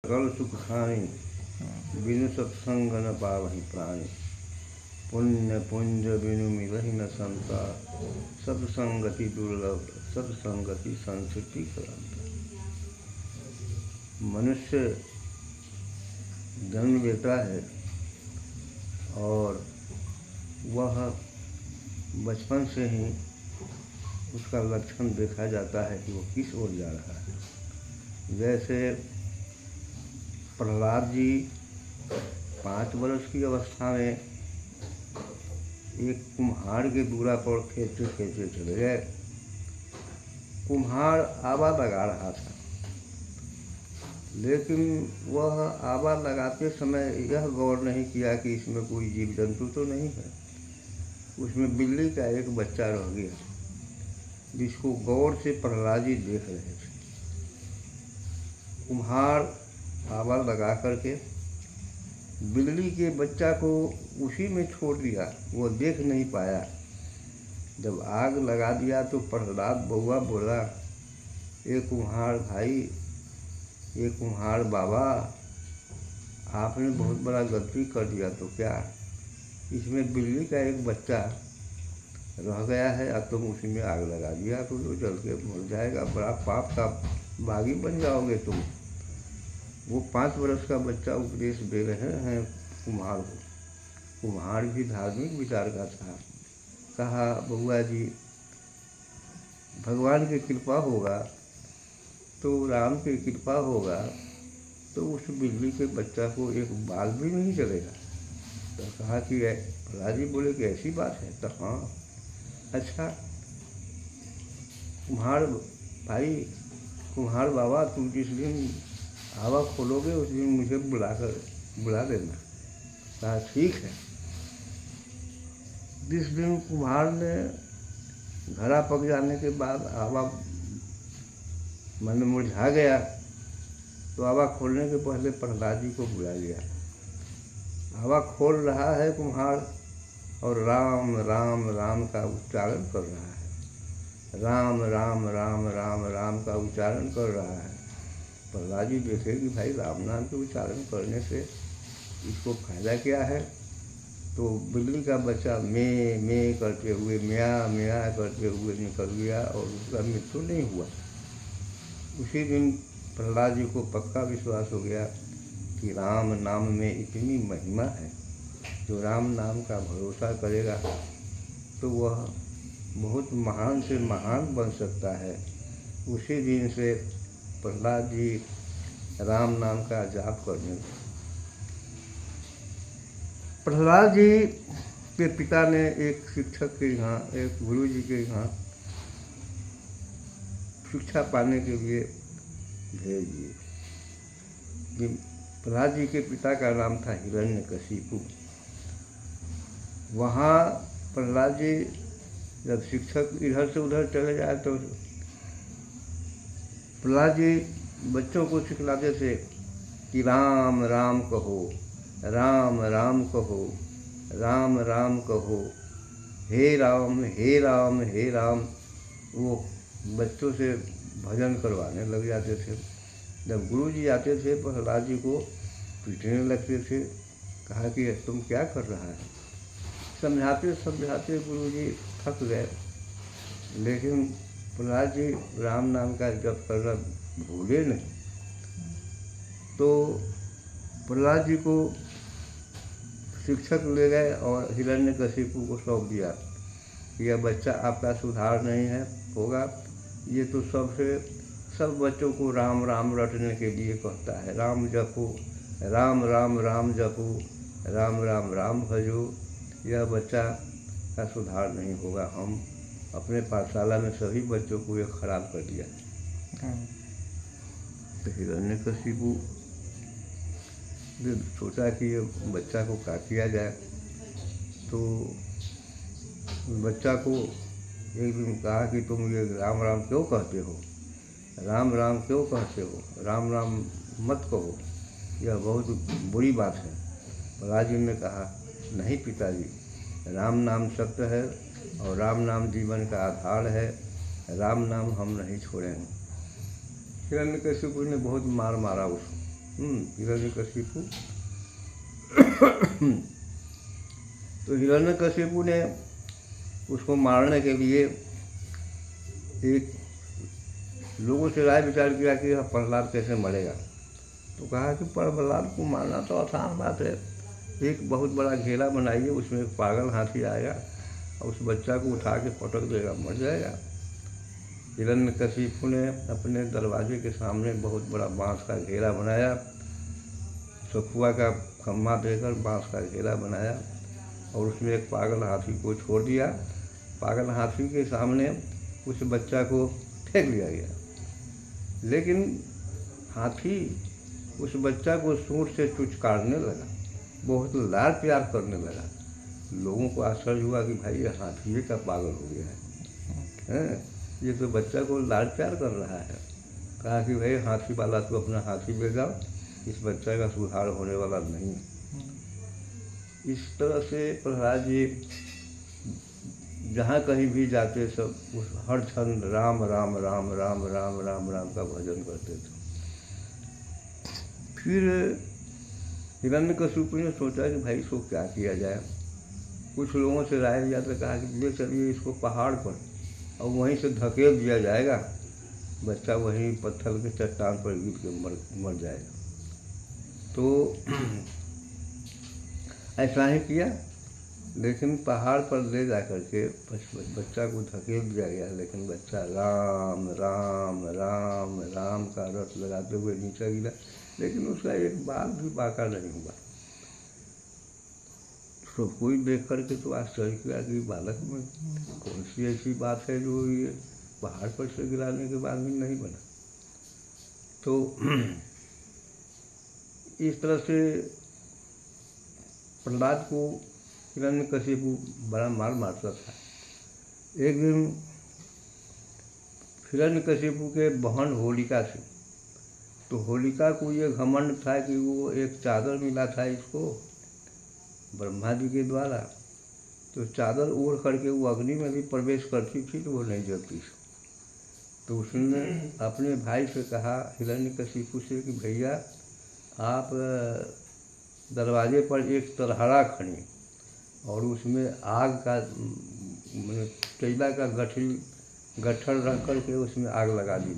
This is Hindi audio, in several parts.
सकल सुख खानी, बिनु सत्संग न पावहि प्राणी। पुण्य पुंज बिनु मिलहि न संता, सत्संगति दुर्लभ सत्संगति संस्कृति कराता। मनुष्य जन्म लेता है और वह बचपन से ही उसका लक्षण देखा जाता है कि वो किस ओर जा रहा है। जैसे प्रहलाद जी 5 वर्ष की अवस्था में एक कुम्हार के दूरा पर खेलते खेलते चले गए। कुम्हार आवा लगा रहा था, लेकिन वह आवा लगाते समय यह गौर नहीं किया कि इसमें कोई जीव जंतु तो नहीं है। उसमें बिल्ली का एक बच्चा रह गया, जिसको गौर से प्रहलाद जी देख रहे थे। कुम्हार आवा लगा करके बिल्ली के बच्चा को उसी में छोड़ दिया, वो देख नहीं पाया। जब आग लगा दिया तो प्रहलाद बउआ बोला, ए कुम्हार भाई, ये कुम्हार बाबा, आपने बहुत बड़ा गलती कर दिया। तो क्या, इसमें बिल्ली का एक बच्चा रह गया है और तुम उसी में आग लगा दिया तो जो जल के मर जाएगा, बड़ा पाप का बागी बन जाओगे तुम। वो 5 वर्ष का बच्चा उपदेश दे रहे हैं कुम्हार को। कुम्हार भी धार्मिक विचार का था। कहा, बउआ जी, भगवान की कृपा होगा तो राम की कृपा होगा तो उस बिल्ली के बच्चा को एक बाल भी नहीं चलेगा। तो कहा कि प्रहलाद जी बोले कि ऐसी बात है। तो हाँ, अच्छा कुम्हार भाई, कुम्हार बाबा, तुम जिस दिन आवा खोलोगे उस दिन मुझे बुला देना। कहा ठीक है। जिस दिन कुम्हार ने घड़ा पक जाने के बाद आवा मन मुरझा गया तो आवा खोलने के पहले प्रहलाद जी को बुला लिया। आवा खोल रहा है कुम्हार और राम राम राम का उच्चारण कर रहा है। राम राम राम राम राम का उच्चारण कर रहा है। प्रहलाद जी देखे कि भाई राम नाम के उच्चारण करने से इसको फायदा क्या है। तो बिल्ली का बच्चा में करते हुए, म्या करते हुए निकल गया और उसका मृत्यु नहीं हुआ। उसी दिन प्रहलाद जी को पक्का विश्वास हो गया कि राम नाम में इतनी महिमा है, जो राम नाम का भरोसा करेगा तो वह बहुत महान से महान बन सकता है। उसी दिन से प्रहलाद जी राम नाम का जाप करने लगे। प्रहलाद जी के पिता ने एक शिक्षक के यहाँ, एक गुरु जी के यहाँ शिक्षा पाने के लिए भेज दिए। प्रहलाद जी के पिता का नाम था हिरण्यकशिपु। वहाँ प्रहलाद जी जब शिक्षक इधर से उधर चले जाए तो प्रहलाद जी बच्चों को सिखलाते थे कि राम राम कहो, राम राम कहो, राम राम कहो, हे राम हे राम हे राम। वो बच्चों से भजन करवाने लग जाते थे। जब गुरु जी आते थे प्रहलाद जी को पीटने लगते थे। कहा कि तुम क्या कर रहा है। समझाते समझाते गुरु जी थक गए, लेकिन प्रहलाद जी राम नाम का जप करना भूले नहीं। तो प्रहलाद जी को शिक्षक ले गए और हिरण्यकशिपु को सौंप दिया कि यह बच्चा आपका सुधार नहीं है होगा। ये तो सब बच्चों को राम राम रटने के लिए कहता है। राम जपो, राम राम राम जपो, राम राम राम भजो। यह बच्चा का सुधार नहीं होगा। हम अपने पाठशाला में सभी बच्चों को ये खराब कर दिया। तो हिरण्यकशिपु ने सोचा कि ये बच्चा को काट दिया जाए। तो बच्चा को एक दिन कहा कि तुम ये राम राम क्यों कहते हो, राम राम क्यों कहते हो, राम राम मत कहो, यह बहुत बुरी बात है। प्रहलाद जी ने कहा, नहीं पिताजी, राम नाम सत्य है और राम नाम जीवन का आधार है। राम नाम हम नहीं छोड़ेंगे। हिरण्यकशिपु ने बहुत मार मारा उसको। हिरण्यकशिपु। तो हिरण्यकशिपु ने उसको मारने के लिए एक लोगों से राय विचार किया कि प्रहलाद कैसे मरेगा। तो कहा कि प्रहलाद को मारना तो आसान बात है, एक बहुत बड़ा घेरा बनाइए, उसमें एक पागल हाथी आएगा और उस बच्चा को उठा के पटक देगा, मर जाएगा। हिरण्यकशिपु ने अपने दरवाजे के सामने बहुत बड़ा बांस का घेरा बनाया, सखुआ का खम्मा देकर बांस का घेरा बनाया और उसमें एक पागल हाथी को छोड़ दिया। पागल हाथी के सामने उस बच्चा को फेंक दिया गया, लेकिन हाथी उस बच्चा को सूंड से चुचकारने लगा, बहुत लाड प्यार करने लगा। लोगों को आश्चर्य हुआ कि भाई ये हाथी का पागल हो गया है, ये तो बच्चा को लाड प्यार कर रहा है। कहा कि भाई हाथी वाला तो अपना हाथी ले जाओ, इस बच्चा का सुधार होने वाला नहीं। इस तरह से प्रहलाद जी जहाँ कहीं भी जाते सब उस हर क्षण राम राम राम राम राम राम राम का भजन करते थे। फिर हिरण्यकशिपु ने सोचा कि भाई इसको क्या किया जाए। कुछ लोगों से राय लिया तो कहा कि ले चलिए इसको पहाड़ पर और वहीं से धकेल दिया जाएगा, बच्चा वहीं पत्थर के चट्टान पर गिर के मर जाएगा। तो ऐसा ही किया, लेकिन पहाड़ पर ले जा करके बच्चा को धकेल दिया गया, लेकिन बच्चा राम राम राम राम का रट लगाते हुए नीचे गिरा, लेकिन उसका एक बाल भी बांका नहीं हुआ। सब कोई देख करके तो आश्चर्य किया कि बालक में कौन सी ऐसी बात है जो ये पहाड़ पर से गिराने के बाद भी नहीं बना। तो इस तरह से प्रहलाद को हिरण्यकशिपु बड़ा मार मारता था। एक दिन हिरण्यकशिपु के बहन होलिका थी, तो होलिका को ये घमंड था कि वो एक चादर मिला था इसको ब्रह्मा जी के द्वारा, तो चादर ओढ़ करके वो अग्नि में भी प्रवेश करती थी तो वो नहीं जलती थी। तो उसने अपने भाई से कहा हिरण्यकशिपु से कि भैया आप दरवाजे पर एक तरहरा खड़ी और उसमें आग का कोयला का गट्ठर रख करके उसमें आग लगा दी,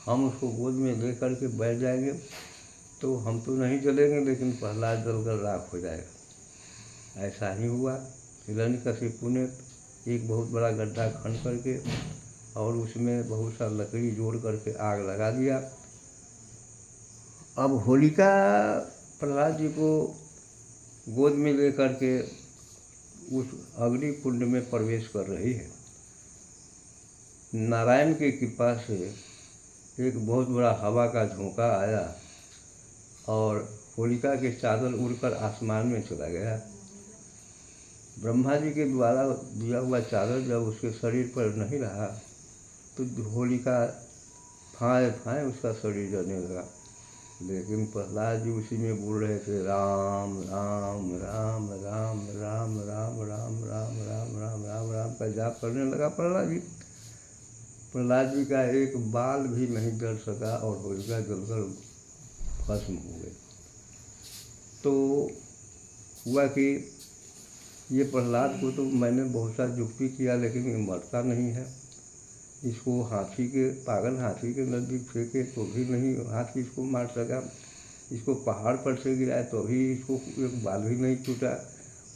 हम उसको गोद में ले करके बैठ जाएंगे तो हम तो नहीं जलेंगे, लेकिन प्रहलाद जलकर राख हो जाएगा। ऐसा ही हुआ। हिरण्यकशिपु ने एक बहुत बड़ा गड्ढा खन करके और उसमें बहुत सा लकड़ी जोड़ करके आग लगा दिया। अब होलिका प्रहलाद जी को गोद में ले करके उस अग्नि कुंड में प्रवेश कर रही है। नारायण की कृपा से एक बहुत बड़ा हवा का झोंका आया और होलिका के चादर उड़कर आसमान में चला गया। ब्रह्मा जी के द्वारा दिया हुआ चादर जब उसके शरीर पर नहीं रहा तो होलिका फाए फाए उसका शरीर जलने लगा, लेकिन प्रहलाद जी उसी में बोल रहे थे राम राम राम राम राम राम राम राम राम राम राम राम का जाप करने लगा प्रहलाद जी का एक बाल भी नहीं जल सका और होलिका जलकर भस्म हो गई। तो हुआ कि ये प्रहलाद को तो मैंने बहुत सा युक्ति किया, लेकिन ये मरता नहीं है। इसको पागल हाथी के नज़दीक फेंके तो भी नहीं, हाथी इसको मार सका। इसको पहाड़ पर से गिराए तो भी इसको एक बाल भी नहीं टूटा।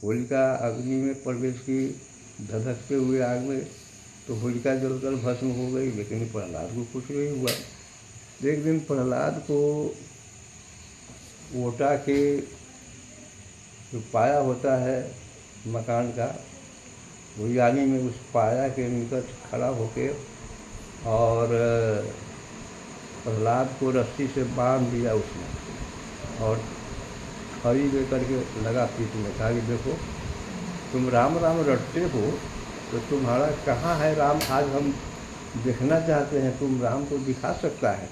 होलिका अग्नि में प्रवेश की धधकते हुए आग में, तो होलिका जलकर भस्म हो गई, लेकिन प्रहलाद को कुछ नहीं हुआ। एक दिन प्रहलाद को ओटा के जो पाया होता है मकान का, वो यानी में उस पाया के निकट खड़ा होके और प्रहलाद को रस्सी से बांध दिया उसने और खड़ी लेकर के लगा पीठ में, कहा कि देखो तुम राम राम रटते हो तो तुम्हारा कहाँ है राम, आज हम देखना चाहते हैं, तुम राम को दिखा सकता है।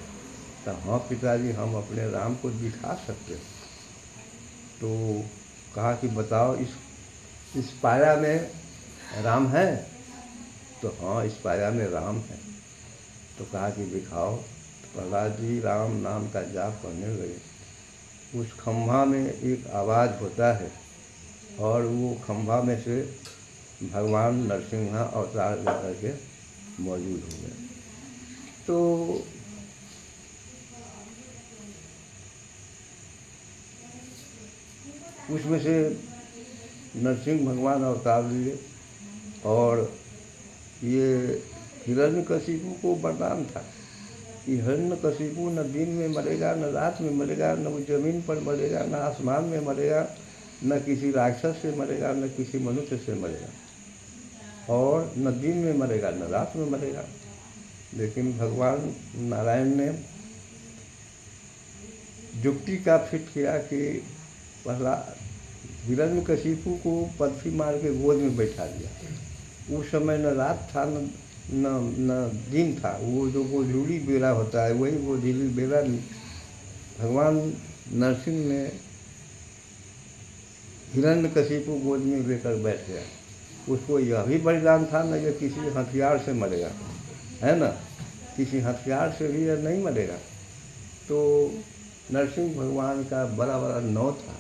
तो हाँ पिताजी हम अपने राम को दिखा सकते हैं। तो कहा कि बताओ इस पाया में राम है, तो हाँ इस पाया में राम है। तो कहा कि दिखाओ। प्रहलाद जी राम नाम का जाप करने लगे उस खंभा में एक आवाज़ होता है और वो खंभा में से भगवान नरसिम्हा अवतार लेकर के मौजूद हो गए। तो उसमें से नरसिंह भगवान अवतार लिए और ये हिरण्यकशिपु को वरदान था कि हिरण्यकशिपु न दिन में मरेगा, न रात में मरेगा, न वो जमीन पर मरेगा, न आसमान में मरेगा, न किसी राक्षस से मरेगा, न किसी मनुष्य से मरेगा, और न दिन में मरेगा, न रात में मरेगा। लेकिन भगवान नारायण ने युक्ति का फिट किया कि पहला हिरण्यकशिपु को पर्थी मार के गोद में बैठा दिया। उस समय न रात था न दिन था, वो जो गोधूली बेला होता है वही गोधूली बेला भगवान नरसिंह ने हिरण्यकशिपु गोद में लेकर बैठ गया। उसको यह भी वरदान था न, ये किसी हथियार से मरेगा, है ना, किसी हथियार से भी यह नहीं मरेगा। तो नरसिंह भगवान का बड़ा बड़ा नौ था,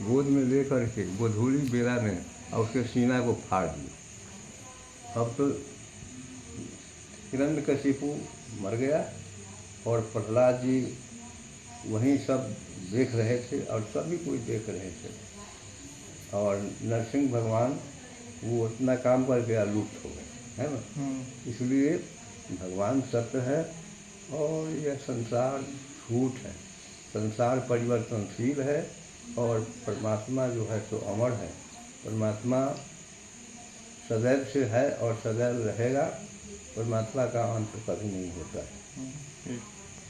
गोद में लेकर के गोधूली बेला में और उसके सीना को फाड़ दिया। अब तो हिरण्यकशिपु मर गया और प्रहलाद जी वहीं सब देख रहे थे और सभी कोई देख रहे थे, और नरसिंह भगवान वो उतना काम कर गया, लुप्त हो गए, है ना। इसलिए भगवान सत्य है और यह संसार झूठ है। संसार परिवर्तनशील है और परमात्मा जो है तो अमर है। परमात्मा सदैव से है और सदैव रहेगा। परमात्मा का अंत कभी नहीं होता है।